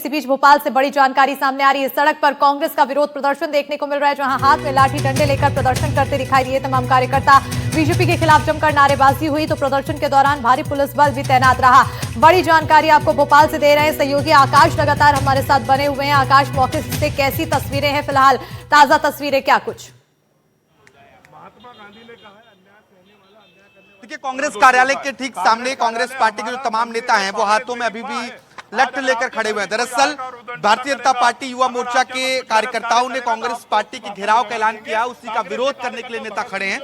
इसी बीच भोपाल से बड़ी जानकारी सामने आ रही है। सड़क पर कांग्रेस का विरोध प्रदर्शन देखने को मिल रहा है, जहां हाथ में लाठी डंडे लेकर प्रदर्शन करते दिखाई दिए तमाम कार्यकर्ता। बीजेपी के खिलाफ जमकर नारेबाजी हुई तो प्रदर्शन के दौरान भारी पुलिस बल भी तैनात रहा। बड़ी जानकारी आपको भोपाल से दे रहे हैं सहयोगी आकाश, लगातार हमारे साथ बने हुए हैं। आकाश, मौके से कैसी तस्वीरें हैं फिलहाल, ताजा तस्वीरें क्या कुछ? देखिए, कांग्रेस कार्यालय के ठीक सामने कांग्रेस पार्टी के जो तमाम नेता हैं वो हाथों में अभी भी लठ लेकर खड़े हुए हैं। दरअसल भारतीय जनता पार्टी युवा मोर्चा के कार्यकर्ताओं ने कांग्रेस पार्टी के घेराव का ऐलान किया, उसी का विरोध करने के लिए नेता खड़े हैं,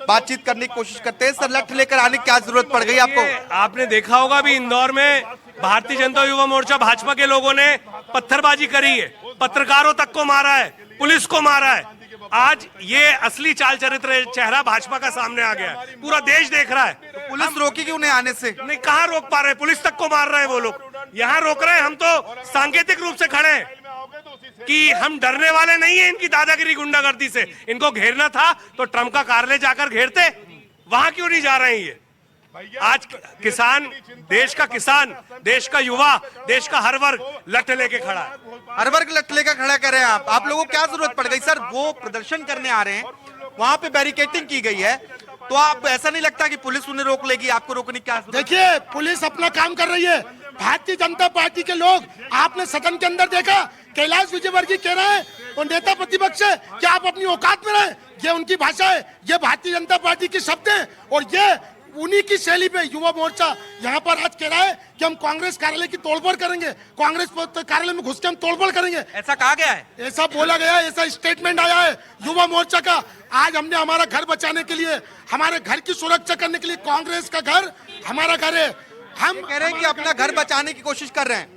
बातचीत करने की कोशिश करते हैं। सर, लठ लेकर आने की क्या जरूरत पड़ गई आपको? आपने देखा होगा भी इंदौर में भारतीय जनता युवा मोर्चा भाजपा के लोगों ने पत्थरबाजी करी है, पत्रकारों तक को मारा है, पुलिस को मारा है। आज ये असली चाल चरित्र चेहरा भाजपा का सामने आ गया है, पूरा देश देख रहा है। तो पुलिस रोकी क्यों नहीं आने से? नहीं, कहाँ रोक पा रहे, पुलिस तक को मार रहे हैं वो लोग। यहाँ रोक रहे हैं, हम तो सांकेतिक रूप से खड़े हैं कि हम डरने वाले नहीं है इनकी दादागिरी गुंडागर्दी से। इनको घेरना था तो ट्रम्प का कार्यालय जाकर घेरते, वहां क्यों नहीं जा रहे हैं ये? आज किसान, देश का युवा, देश का हर वर्ग लठ लेके खड़ा है। हर वर्ग लठ लेकर खड़ा कर रहे हैं। आप लोगों को क्या जरूरत पड़ गई? सर, वो प्रदर्शन करने आ रहे हैं, वहां पे बैरिकेडिंग की गई है, तो आप ऐसा नहीं लगता कि पुलिस उन्हें रोक लेगी? आपको रोकने की क्या जरूरत? देखिए, पुलिस अपना काम कर रही है। भारतीय जनता पार्टी के लोग, आपने सदन के अंदर देखा, कैलाश विजयवर्गीय कह रहे हैं और नेता प्रतिपक्ष है कि आप अपनी औकात में रहें। ये उनकी भाषा है, ये भारतीय जनता पार्टी की शब्द है और ये उन्हीं की शैली पे युवा मोर्चा यहाँ पर आज कह रहा है कि हम कांग्रेस कार्यालय की तोड़फोड़ करेंगे, कांग्रेस कार्यालय में घुस के हम तोड़फोड़ करेंगे। ऐसा कहा गया है, ऐसा बोला गया है, ऐसा स्टेटमेंट आया है युवा मोर्चा का। आज हमने हमारा घर बचाने के लिए, हमारे घर की सुरक्षा करने के लिए, कांग्रेस का घर हमारा घर है, हम कह रहे हैं कि अपना घर बचाने की कोशिश कर रहे हैं।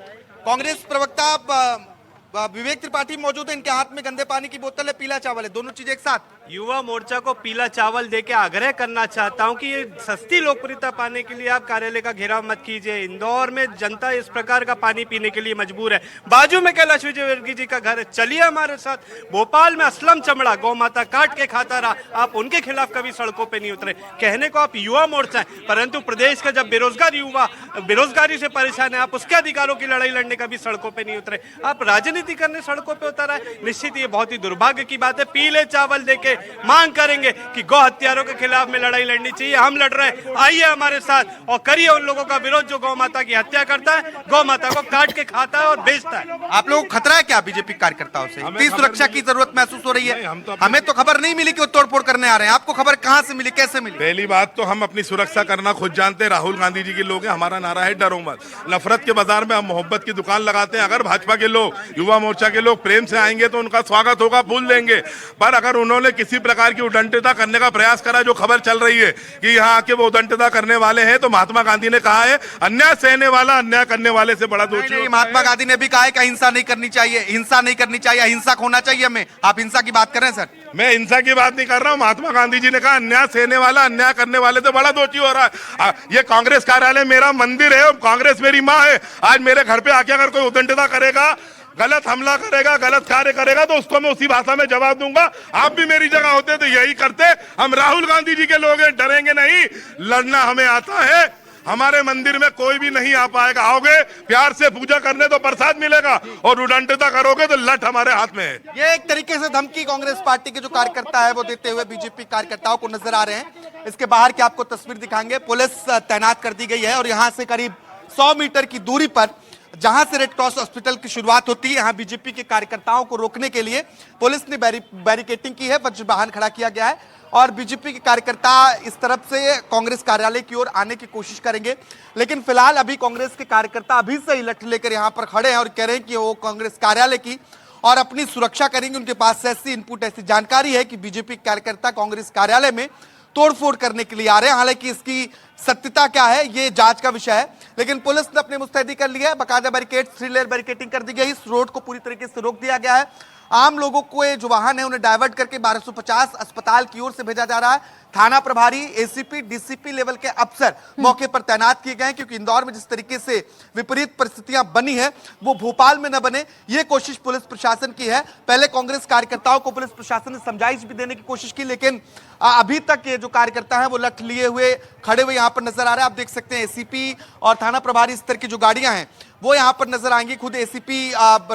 कांग्रेस प्रवक्ता विवेक त्रिपाठी मौजूद है, इनके हाथ में गंदे पानी की बोतल है, पीला चावल है, दोनों चीजें एक साथ। युवा मोर्चा को पीला चावल देके आग्रह करना चाहता हूं कि ये सस्ती लोकप्रियता पाने के लिए आप कार्यालय का घेराव मत कीजिए। इंदौर में जनता इस प्रकार का पानी पीने के लिए मजबूर है। बाजू में कैलाश विजयवर्गीय जी का घर है, चलिए हमारे साथ। भोपाल में असलम चमड़ा गौ माता काट के खाता रहा, आप उनके खिलाफ कभी सड़कों पर नहीं उतरे। कहने को आप युवा मोर्चा है, परंतु प्रदेश का जब बेरोजगार युवा बेरोजगारी से परेशान है, आप उसके अधिकारों की लड़ाई लड़ने कभी सड़कों पर नहीं उतरे, आप राजनीति करने सड़कों पर उतरा है। निश्चित ये बहुत ही दुर्भाग्य की बात है। पीले चावल देके मांग करेंगे कि गौ हत्यारों के खिलाफ में लड़ाई लड़नी चाहिए, हम लड़ रहे हैं, आइए हमारे साथ और करिए उन लोगों का विरोध जो गौ माता की हत्या करता है, गौ माता को काट के खाता है और बेचता है। आप लोगों को खतरा है क्या बीजेपी कार्यकर्ताओं से? इतनी सुरक्षा की जरूरत महसूस हो रही है? हमें तो खबर नहीं मिली कि वो तोड़फोड़ करने आ रहे हैं, आपको खबर कहां से मिली, कैसे मिली? पहली बात तो हम अपनी सुरक्षा करना खुद जानते हैं। राहुल गांधी जी के लोग हैं, हमारा नारा है डरो मत। नफरत के बाजार में हम मोहब्बत की दुकान लगाते हैं। अगर भाजपा के लोग, युवा मोर्चा के लोग प्रेम से आएंगे तो उनका स्वागत होगा, फूल देंगे। पर अगर उन्होंने किसी प्रकार की उद्दंडता करने का प्रयास करा, जो खबर चल रही है कि यहाँ आके वो उद्दंडता करने वाले हैं, तो महात्मा गांधी ने कहा है अन्याय सहने वाला अन्याय करने वाले से बड़ा दोषी होता है। महात्मा गांधी ने भी कहा है कि हिंसा नहीं करनी चाहिए, हिंसा नहीं करनी चाहिए, अहिंसक होना चाहिए हमें। आप हिंसा की बात कर रहे हैं? सर, मैं हिंसा की बात नहीं कर रहा हूँ। महात्मा गांधी जी ने कहा अन्याय सहने वाला अन्याय करने वाले से बड़ा दोषी हो रहा है। ये कांग्रेस कार्यालय मेरा मंदिर है, कांग्रेस मेरी माँ है। आज मेरे घर पे आके अगर कोई उद्दंडता करेगा, गलत हमला करेगा, गलत कार्य करेगा, तो उसको मैं उसी भाषा में जवाब दूंगा। आप भी मेरी जगह होते तो यही करते। हम राहुल गांधी जी के लोग हैं, डरेंगे नहीं, लड़ना हमें आता है। हमारे मंदिर में कोई भी नहीं आ पाएगा। आओगे प्यार से पूजा करने तो प्रसाद मिलेगा, और उद्दंडता करोगे तो लठ हमारे हाथ में है। ये एक तरीके से धमकी कांग्रेस पार्टी के जो कार्यकर्ता है वो देते हुए बीजेपी कार्यकर्ताओं को नजर आ रहे हैं। इसके बाहर की आपको तस्वीर दिखाएंगे, पुलिस तैनात कर दी गई है और यहाँ से करीब 100 मीटर की दूरी पर जहां से रेड क्रॉस हॉस्पिटल की शुरुआत होती है, यहां बीजेपी के कार्यकर्ताओं को रोकने के लिए पुलिस ने बैरिकेडिंग की है, वज्र वाहन खड़ा किया गया है और बीजेपी के कार्यकर्ता इस तरफ से कांग्रेस कार्यालय की ओर आने की कोशिश करेंगे। लेकिन फिलहाल अभी कांग्रेस के कार्यकर्ता अभी से ही लठ लेकर यहां पर खड़े हैं और कह रहे हैं कि वो कांग्रेस कार्यालय की और अपनी सुरक्षा करेंगे। उनके पास ऐसी इनपुट, ऐसी जानकारी है कि बीजेपी कार्यकर्ता कांग्रेस कार्यालय में तोड़फोड़ करने के लिए आ रहे हैं। हालांकि इसकी सत्यता क्या है ये जांच का विषय है, लेकिन पुलिस ने अपने मुस्तैदी कर लिया है। बाकायदा बैरिकेड, 3 लेयर बैरिकेडिंग कर दी गई, इस रोड को पूरी तरीके से रोक दिया गया है। आम लोगों को जो वाहन है उन्हें डाइवर्ट करके 1250 अस्पताल की ओर से भेजा जा रहा है। थाना प्रभारी, एसीपी, डीसीपी लेवल के अफसर मौके पर तैनात किए गए हैं, क्योंकि इंदौर में जिस तरीके से विपरीत परिस्थितियां बनी है वो भोपाल में न बने, ये कोशिश पुलिस प्रशासन की है। पहले कांग्रेस कार्यकर्ताओं को पुलिस प्रशासन ने समझाइश भी देने की कोशिश की, लेकिन अभी तक ये जो कार्यकर्ता है वो लठ लिए हुए खड़े हुए यहां पर नजर आ रहे हैं। आप देख सकते हैं एसीपी और थाना प्रभारी स्तर की जो गाड़ियां हैं वो यहाँ पर नजर आएंगी। खुद एसीपी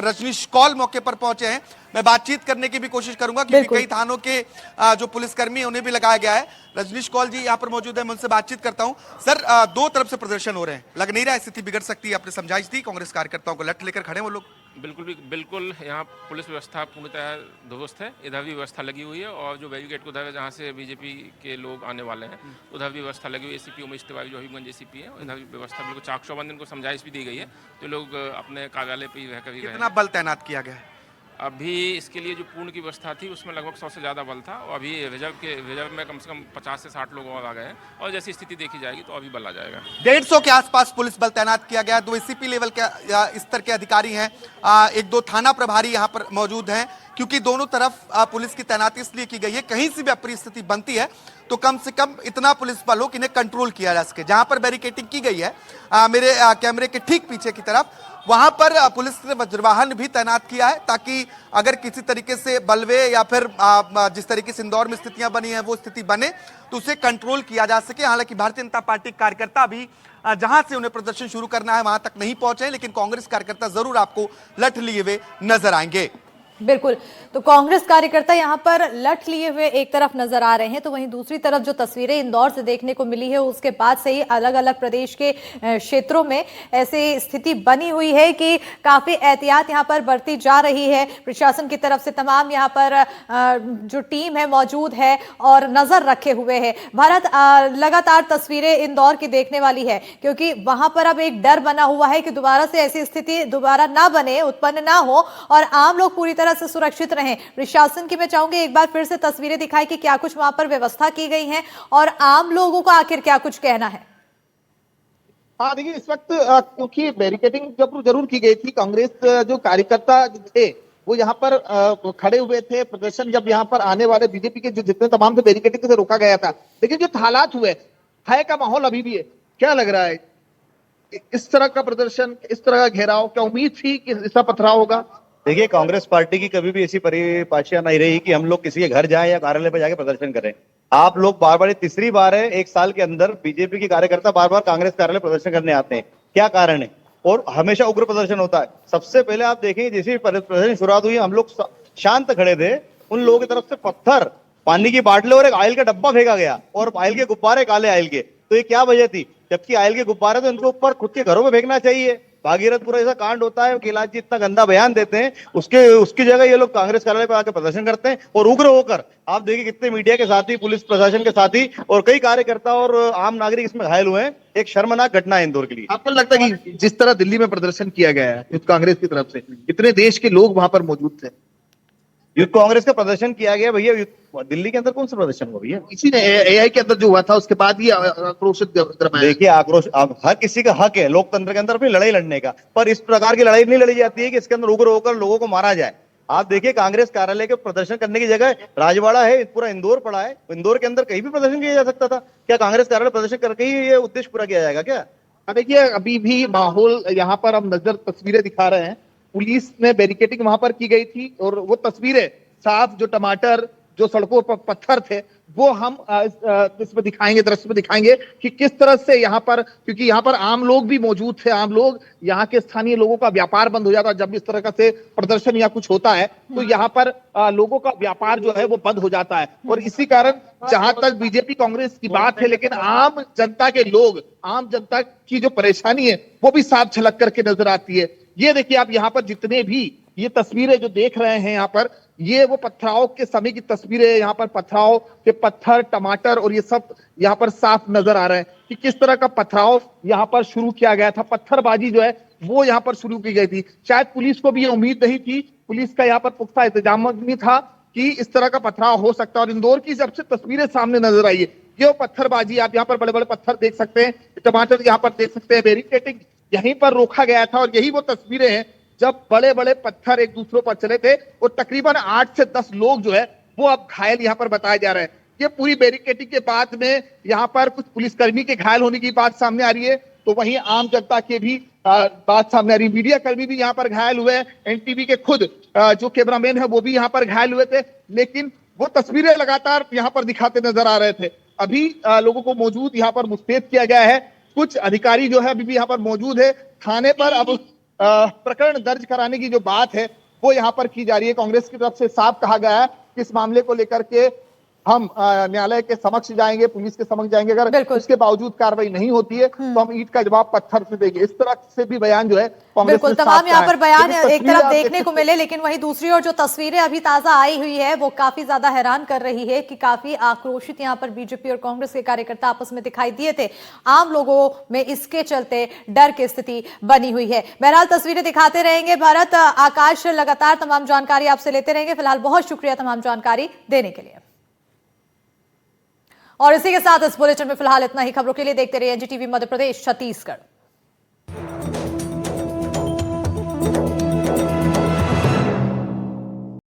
रजनीश कौल मौके पर पहुंचे हैं। मैं बातचीत करने की भी कोशिश करूंगा क्योंकि कई थानों के जो पुलिसकर्मी हैं उन्हें भी लगाया गया है। रजनीश कौल जी यहाँ पर मौजूद है, मैं उनसे बातचीत करता हूं। सर, दो तरफ से प्रदर्शन हो रहे हैं, लग नहीं रहा है स्थिति बिगड़ सकती है? आपने समझाइश दी कांग्रेस कार्यकर्ताओं को, लठ लेकर खड़े वो लोग? बिल्कुल यहाँ पुलिस व्यवस्था पूर्णतः दुरुस्त है। इधर भी व्यवस्था लगी हुई है और जो बैरिकेड को उधर जहाँ से बीजेपी के लोग आने वाले हैं उधर भी व्यवस्था लगी हुई है। एसीपी उमेश तिवारी जो हबीबगंज एसीपी है, इधर भी व्यवस्था बिल्कुल चाक चौबंद इनको समझाइश भी दी गई है, तो लोग अपने कार्यालय पर ही रहकर ही कितना बल तैनात किया गया है? अभी इसके लिए जो पूर्ण की व्यवस्था थी उसमें लगभग 100 से ज़्यादा बल था और अभी रिजर्व में कम से कम 50 से 60 लोग और आ गए हैं और जैसी स्थिति देखी जाएगी तो अभी बल आ जाएगा। 150 के आसपास पुलिस बल तैनात किया गया। 2 एसीपी लेवल के स्तर के अधिकारी हैं, 1-2 थाना प्रभारी यहाँ पर मौजूद हैं, क्योंकि दोनों तरफ पुलिस की तैनाती इसलिए की गई है कहीं से भी अप्रिय स्थिति बनती है तो कम से कम इतना पुलिस बल हो कि इन्हें कंट्रोल किया जा सके। जहां पर बैरिकेडिंग की गई है मेरे कैमरे के ठीक पीछे की तरफ, वहां पर पुलिस ने वज्रवाहन भी तैनात किया है ताकि अगर किसी तरीके से बलवे या फिर जिस तरीके से इंदौर में स्थितियां बनी हैं वो स्थिति बने तो उसे कंट्रोल किया जा सके। हालांकि भारतीय जनता पार्टी कार्यकर्ता भी जहां से उन्हें प्रदर्शन शुरू करना है वहां तक नहीं पहुंचे, लेकिन कांग्रेस कार्यकर्ता जरूर आपको लठ लिए हुए नजर आएंगे। बिल्कुल, तो कांग्रेस कार्यकर्ता यहाँ पर लठ लिए हुए एक तरफ नजर आ रहे हैं, तो वहीं दूसरी तरफ जो तस्वीरें इंदौर से देखने को मिली है उसके बाद से ही अलग अलग प्रदेश के क्षेत्रों में ऐसी स्थिति बनी हुई है कि काफी एहतियात यहाँ पर बरती जा रही है प्रशासन की तरफ से। तमाम यहाँ पर जो टीम है मौजूद है और नजर रखे हुए है। भारत, लगातार तस्वीरें इंदौर की देखने वाली है क्योंकि वहां पर अब एक डर बना हुआ है कि दोबारा से ऐसी स्थिति दोबारा ना बने, उत्पन्न ना हो और आम लोग पूरी से सुरक्षित रहें। प्रशासन की मैं चाहूंगी एक बार फिर से तस्वीरें दिखाएं कि क्या कुछ वहां पर व्यवस्था की गई है और आम लोगों को आखिर क्या कुछ कहना है। हाँ देखिए, इस वक्त क्योंकि बैरिकेडिंग जरूर की गई थी, कांग्रेस जो कार्यकर्ता थे वो यहाँ पर खड़े हुए थे। प्रदर्शन जब यहाँ पर आने वाले बीजेपी के जो जितने तमाम से बैरिकेडिंग से रोका गया था, लेकिन जो हालात हुए, भय का माहौल अभी भी है। क्या लग रहा है, इस तरह का प्रदर्शन, इस तरह का घेराव, क्या उम्मीद थी कि इसका पथराव होगा? देखिए, कांग्रेस पार्टी की कभी भी ऐसी परिभाषा नहीं रही कि हम लोग किसी के घर जाएं या कार्यालय पर जाके प्रदर्शन करें। आप लोग बार बार, तीसरी बार है 1 साल के अंदर बीजेपी के कार्यकर्ता बार बार कांग्रेस कार्यालय प्रदर्शन करने आते हैं। क्या कारण है? और हमेशा उग्र प्रदर्शन होता है। सबसे पहले आप देखें, जैसे प्रदर्शन शुरुआत हुई हम लोग शांत खड़े थे, उन लोगों की तरफ से पत्थर, पानी की बाटले और एक आयल का डब्बा फेंका गया और आयल के गुब्बारे, काले आयल के। तो ये क्या वजह थी? जबकि आयल के गुब्बारे तो इनके ऊपर खुद के घरों में फेंकना चाहिए। भागीरथपुर ऐसा कांड होता है, कैलाश जी इतना गंदा बयान देते हैं, उसकी जगह ये लोग कांग्रेस कार्यालय पर आकर प्रदर्शन करते हैं और उग्र होकर। आप देखिए कितने मीडिया के साथी, पुलिस प्रशासन के साथी और कई कार्यकर्ता और आम नागरिक इसमें घायल हुए हैं। एक शर्मनाक घटना है इंदौर के लिए। आपको लगता है कि जिस तरह दिल्ली में प्रदर्शन किया गया है कांग्रेस की तरफ से, कितने देश के लोग वहां पर मौजूद थे? यूथ कांग्रेस का प्रदर्शन किया गया भैया। दिल्ली के अंदर कौन सा प्रदर्शन हुआ भैया? इसी ने एआई के अंदर जो हुआ था उसके बाद ही आक्रोशित गरमाया। देखिए, आक्रोश हर किसी का हक है लोकतंत्र के अंदर अपनी लड़ाई लड़ने का, पर इस प्रकार की लड़ाई नहीं लड़ी जाती है कि इसके अंदर उग्र होकर लोगों को मारा जाए। आप देखिए, कांग्रेस कार्यालय के प्रदर्शन करने की जगह राजवाड़ा है, पूरा इंदौर पड़ा है। इंदौर के अंदर कहीं भी प्रदर्शन किया जा सकता था। क्या कांग्रेस कार्यालय प्रदर्शन करके ही ये उद्देश्य पूरा किया जाएगा क्या? देखिए, अभी भी माहौल यहाँ पर हम नजर तस्वीरें दिखा रहे हैं। पुलिस ने बैरिकेडिंग वहां पर की गई थी और वो तस्वीरें साफ, जो टमाटर, जो सड़कों पर पत्थर थे, वो हम इसमें दिखाएंगे, दृश्य में दिखाएंगे कि किस तरह से यहाँ पर, क्योंकि यहाँ पर आम लोग भी मौजूद थे। आम लोग, यहाँ के स्थानीय लोगों का व्यापार बंद हो जाता है जब इस तरह का से प्रदर्शन या कुछ होता है, तो यहाँ पर लोगों का व्यापार जो है वो बंद हो जाता है। और इसी कारण जहां तक बीजेपी कांग्रेस की बात है, लेकिन आम जनता के लोग, आम जनता की जो परेशानी है वो भी साफ झलक करके नजर आती है। ये देखिए, आप यहाँ पर जितने भी ये तस्वीरें जो देख रहे हैं यहाँ पर, ये वो पथराव के समय की तस्वीरें। यहाँ पर पथराव के पत्थर, टमाटर और ये सब यहाँ पर साफ नजर आ रहे हैं कि किस तरह का पथराव यहाँ पर शुरू किया गया था। पत्थरबाजी जो है वो यहाँ पर शुरू की गई थी। शायद पुलिस को भी ये उम्मीद नहीं थी, पुलिस का यहाँ पर पुख्ता इंतजाम नहीं था कि इस तरह का पथराव हो सकता है। और इंदौर की जब से तस्वीरें सामने नजर आई है, ये पत्थरबाजी, आप यहाँ पर बड़े बड़े पत्थर देख सकते हैं, टमाटर यहाँ पर देख सकते हैं, बैरिकेडिंग यहीं पर रोका गया था। और यही वो तस्वीरें हैं जब बड़े बड़े पत्थर एक दूसरे पर चले थे और तकरीबन 8 से 10 लोग जो है वो अब घायल यहाँ पर बताए जा रहे हैं। ये पूरी बैरिकेडिंग के बाद में यहाँ पर कुछ पुलिसकर्मी के घायल होने की बात सामने आ रही है, तो वहीं आम जनता के भी बात सामने आ रही है। मीडिया कर्मी भी यहाँ पर घायल हुए हैं, एनटीवी के खुद जो कैमरामैन है वो भी यहाँ पर घायल हुए थे, लेकिन वो तस्वीरें लगातार यहाँ पर दिखाते नजर आ रहे थे। अभी लोगों को मौजूद यहाँ पर मुस्तैद किया गया है। कुछ अधिकारी जो है अभी भी यहाँ पर मौजूद है। थाने पर अब प्रकरण दर्ज कराने की जो बात है वो यहाँ पर की जा रही है। कांग्रेस की तरफ से साफ कहा गया है कि इस मामले को लेकर के हम न्यायालय के समक्ष जाएंगे, पुलिस के समक्ष जाएंगे, अगर बिल्कुल। उसके बावजूद कार्रवाई नहीं होती है तो हम ईंट का जवाब पत्थर से देंगे। इस तरह से भी बयान जो है कांग्रेस बिल्कुल, ने तमाम साफ यहाँ कहा पर है। बयान लेकिन एक तस्वीरें तरफ आप देखने देख को सकते मिले, लेकिन वहीं दूसरी ओर जो तस्वीरें अभी ताजा आई हुई है वो काफी ज्यादा हैरान कर रही है कि काफी आक्रोशित यहाँ पर बीजेपी और कांग्रेस के कार्यकर्ता आपस में दिखाई दिए थे। आम लोगों में इसके चलते डर की स्थिति बनी हुई है। बहरहाल तस्वीरें दिखाते रहेंगे भरत, आकाश, लगातार तमाम जानकारी आपसे लेते रहेंगे। फिलहाल बहुत शुक्रिया तमाम जानकारी देने के लिए। और इसी के साथ इस बुलेटिन में फिलहाल इतना ही। खबरों के लिए देखते रहिए एनडीटीवी मध्य प्रदेश छत्तीसगढ़।